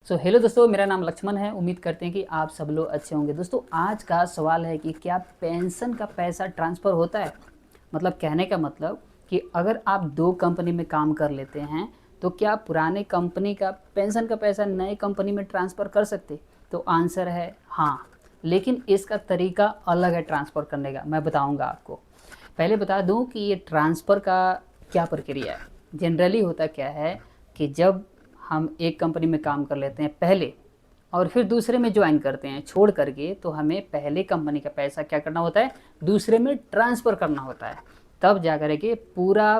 So hello दोस्तों, मेरा नाम लक्ष्मण है। उम्मीद करते हैं कि आप सब लोग अच्छे होंगे। दोस्तों, आज का सवाल है कि क्या पेंशन का पैसा ट्रांसफ़र होता है। मतलब कहने का मतलब कि अगर आप दो कंपनी में काम कर लेते हैं तो क्या पुराने कंपनी का पेंशन का पैसा नए कंपनी में ट्रांसफ़र कर सकते। तो आंसर है हाँ, लेकिन इसका तरीका अलग है ट्रांसफ़र करने का। मैं बताऊँगा आपको। पहले बता दूँ कि ये ट्रांसफ़र का क्या प्रक्रिया है। जनरली होता क्या है कि जब हम एक कंपनी में काम कर लेते हैं पहले और फिर दूसरे में ज्वाइन करते हैं छोड़ करके, तो हमें पहले कंपनी का पैसा क्या करना होता है, दूसरे में ट्रांसफ़र करना होता है। तब जा कर के पूरा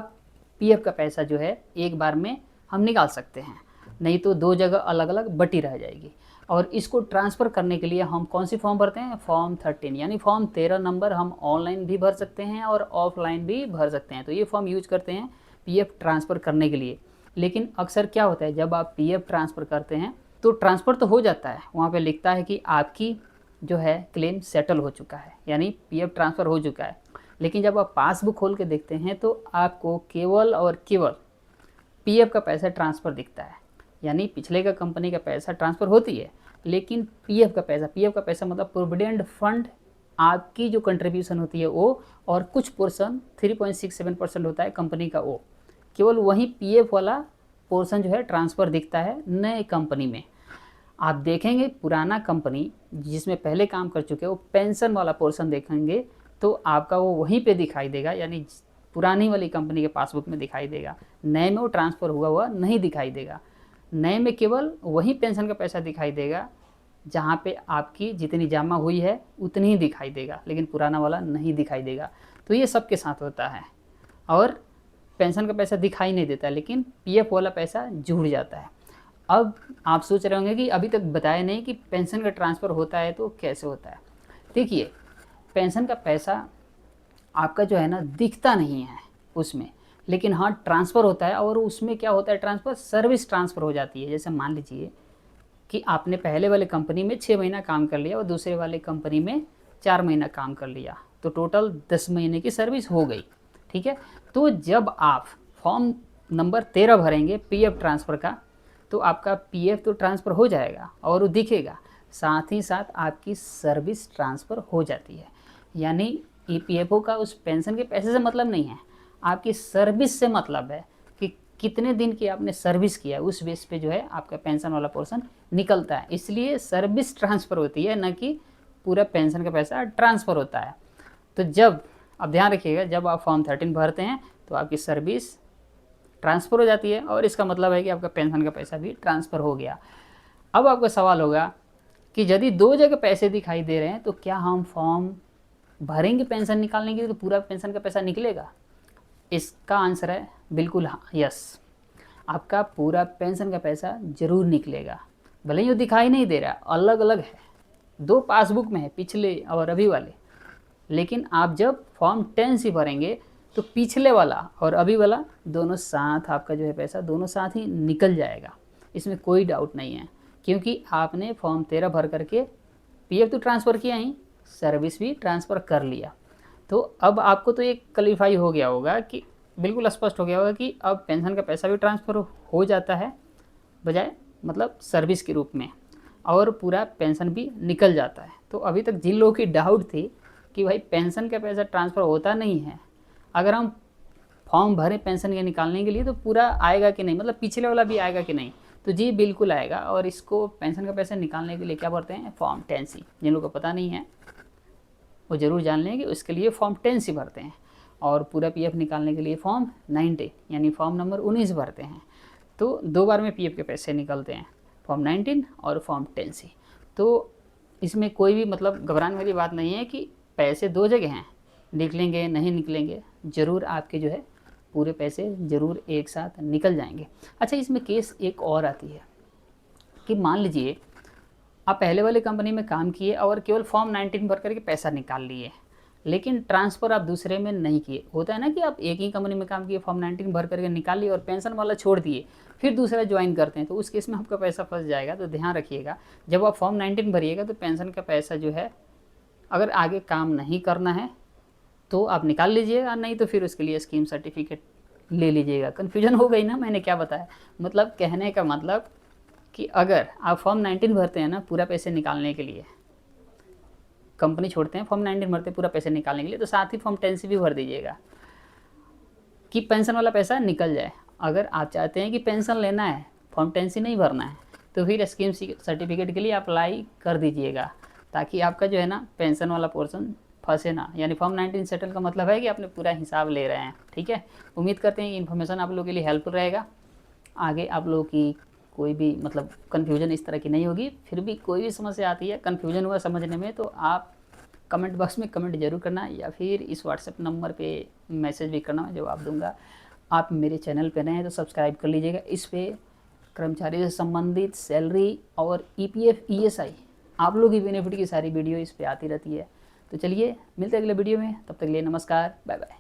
पीएफ का पैसा जो है एक बार में हम निकाल सकते हैं, नहीं तो दो जगह अलग अलग बटी रह जाएगी। और इसको ट्रांसफ़र करने के लिए हम कौन सी फॉर्म भरते हैं, फॉर्म 13 यानी फॉर्म 13 नंबर हम ऑनलाइन भी भर सकते हैं और ऑफलाइन भी भर सकते हैं। तो ये फॉर्म यूज करते हैं पीएफ ट्रांसफ़र करने के लिए। लेकिन अक्सर क्या होता है, जब आप पीएफ ट्रांसफ़र करते हैं तो ट्रांसफ़र तो हो जाता है, वहाँ पे लिखता है कि आपकी जो है क्लेम सेटल हो चुका है, यानी पीएफ ट्रांसफ़र हो चुका है। लेकिन जब आप पासबुक खोल के देखते हैं तो आपको केवल और केवल पीएफ का पैसा ट्रांसफ़र दिखता है। यानी पिछले का कंपनी का पैसा ट्रांसफ़र होती है, लेकिन पीएफ का पैसा मतलब प्रोविडेंट फंड, आपकी जो कंट्रीब्यूशन होती है वो, और कुछ पोर्शन 3.67% होता है कंपनी का, वो केवल वही पीएफ वाला पोर्शन जो है ट्रांसफ़र दिखता है नए कंपनी में। आप देखेंगे पुराना कंपनी जिसमें पहले काम कर चुके हो, पेंशन वाला पोर्शन देखेंगे तो आपका वो वहीं पे दिखाई देगा, यानी पुरानी वाली कंपनी के पासबुक में दिखाई देगा। नए में वो ट्रांसफ़र हुआ हुआ नहीं दिखाई देगा। नए में केवल वही पेंशन का पैसा दिखाई देगा जहाँ पे आपकी जितनी जमा हुई है उतनी ही दिखाई देगा, लेकिन पुराना वाला नहीं दिखाई देगा। तो ये सबके साथ होता है। और पेंशन का पैसा दिखाई नहीं देता, लेकिन पीएफ वाला पैसा जुड़ जाता है। अब आप सोच रहे होंगे कि अभी तक बताया नहीं कि पेंशन का ट्रांसफ़र होता है तो कैसे होता है। देखिए, पेंशन का पैसा आपका जो है ना दिखता नहीं है उसमें, लेकिन हाँ ट्रांसफ़र होता है। और उसमें क्या होता है, ट्रांसफ़र सर्विस ट्रांसफ़र हो जाती है। जैसे मान लीजिए कि आपने पहले वाले कंपनी में 6 महीना काम कर लिया और दूसरे वाले कंपनी में 4 महीना काम कर लिया, तो टोटल 10 महीने की सर्विस हो गई। ठीक है, तो जब आप फॉर्म नंबर 13 भरेंगे पीएफ ट्रांसफ़र का, तो आपका पीएफ तो ट्रांसफ़र हो जाएगा और वो दिखेगा, साथ ही साथ आपकी सर्विस ट्रांसफ़र हो जाती है। यानी ईपीएफओ का उस पेंशन के पैसे से मतलब नहीं है, आपकी सर्विस से मतलब है कि कितने दिन की आपने सर्विस किया, उस बेस पे जो है आपका पेंशन वाला पोर्शन निकलता है। इसलिए सर्विस ट्रांसफ़र होती है, न कि पूरा पेंशन का पैसा ट्रांसफ़र होता है। तो जब अब ध्यान रखिएगा, जब आप फॉर्म 13 भरते हैं तो आपकी सर्विस ट्रांसफ़र हो जाती है और इसका मतलब है कि आपका पेंशन का पैसा भी ट्रांसफ़र हो गया। अब आपका सवाल होगा कि यदि दो जगह पैसे दिखाई दे रहे हैं तो क्या हम फॉर्म भरेंगे पेंशन निकालने के लिए तो पूरा पेंशन का पैसा निकलेगा। इसका आंसर है बिल्कुल हाँ, यस। आपका पूरा पेंशन का पैसा ज़रूर निकलेगा, भले ही वो दिखाई नहीं दे रहा, अलग अलग है, दो पासबुक में है, पिछले और अभी वाले। लेकिन आप जब फॉर्म 10 सी भरेंगे तो पिछले वाला और अभी वाला दोनों साथ, आपका जो है पैसा दोनों साथ ही निकल जाएगा। इसमें कोई डाउट नहीं है, क्योंकि आपने फॉर्म 13 भर करके पीएफ तो ट्रांसफ़र किया ही, सर्विस भी ट्रांसफ़र कर लिया। तो अब आपको तो ये क्लियरफाई हो गया होगा कि बिल्कुल स्पष्ट हो गया होगा कि अब पेंशन का पैसा भी ट्रांसफ़र हो जाता है बजाय मतलब सर्विस के रूप में, और पूरा पेंशन भी निकल जाता है। तो अभी तक जिन लोगों की डाउट थी कि भाई पेंशन का पैसा ट्रांसफ़र होता नहीं है, अगर हम फॉर्म भरें पेंशन के निकालने के लिए तो पूरा आएगा कि नहीं, मतलब पिछले वाला भी आएगा कि नहीं, तो जी बिल्कुल आएगा। और इसको पेंशन का पैसा निकालने के लिए क्या भरते हैं, फॉर्म 10 सी। जिन लोगों को पता नहीं है वो ज़रूर जान लें कि उसके लिए फॉर्म 10 सी भरते हैं, और पूरा पीएफ निकालने के लिए फॉर्म 19 यानी फॉर्म नंबर 19 भरते हैं। तो दो बार में पीएफ के पैसे निकलते हैं, फॉर्म 19 और फॉर्म 10 सी। तो इसमें कोई भी मतलब घबराने वाली बात नहीं है कि पैसे दो जगह हैं, निकलेंगे नहीं निकलेंगे, ज़रूर आपके जो है पूरे पैसे ज़रूर एक साथ निकल जाएंगे। अच्छा, इसमें केस एक और आती है कि मान लीजिए आप पहले वाली कंपनी में काम किए और केवल फॉर्म 19 भर करके पैसा निकाल लिए, लेकिन ट्रांसफ़र आप दूसरे में नहीं किए। होता है ना कि आप एक ही कंपनी में काम किए, फॉर्म 19 भर करके निकाल लिए और पेंशन वाला छोड़ दिए, फिर दूसरा ज्वाइन करते हैं, तो उस केस में आपका पैसा फंस जाएगा। तो ध्यान रखिएगा, जब आप फॉर्म 19 भरिएगा तो पेंशन का पैसा जो है अगर आगे काम नहीं करना है तो आप निकाल लीजिएगा, नहीं तो फिर उसके लिए स्कीम सर्टिफिकेट ले लीजिएगा। कन्फ्यूजन हो गई ना मैंने क्या बताया, मतलब कहने का मतलब कि अगर आप फॉर्म 19 भरते हैं ना पूरा पैसे निकालने के लिए, कंपनी छोड़ते हैं फॉर्म 19 भरते हैं पूरा पैसे निकालने के लिए, तो साथ ही फॉर्म 10 से भी भर दीजिएगा कि पेंशन वाला पैसा निकल जाए। अगर आप चाहते हैं कि पेंशन लेना है, फॉर्म 10 से नहीं भरना है, तो फिर स्कीम सर्टिफिकेट के लिए अप्लाई कर दीजिएगा, ताकि आपका जो है ना पेंशन वाला पोर्शन फंसे ना। यानी फॉर्म 19 सेटल का मतलब है कि आपने पूरा हिसाब ले रहे हैं। ठीक है, उम्मीद करते हैं कि इन्फॉर्मेशन आप लोगों के लिए हेल्पफुल रहेगा। आगे आप लोगों की कोई भी मतलब कन्फ्यूजन इस तरह की नहीं होगी। फिर भी कोई भी समस्या आती है, कन्फ्यूजन हुआ समझने में, तो आप कमेंट बॉक्स में कमेंट जरूर करना, या फिर इस व्हाट्सएप नंबर पे मैसेज भी करना, मैं जवाब दूंगा। आप मेरे चैनल पे नए हैं तो सब्सक्राइब कर लीजिएगा। इस पे कर्मचारी से संबंधित सैलरी और EPF ESI आप लोग की बेनिफिट की सारी वीडियो इस पे आती रहती है। तो चलिए मिलते हैं अगले वीडियो में, तब तक के लिए नमस्कार, बाय बाय।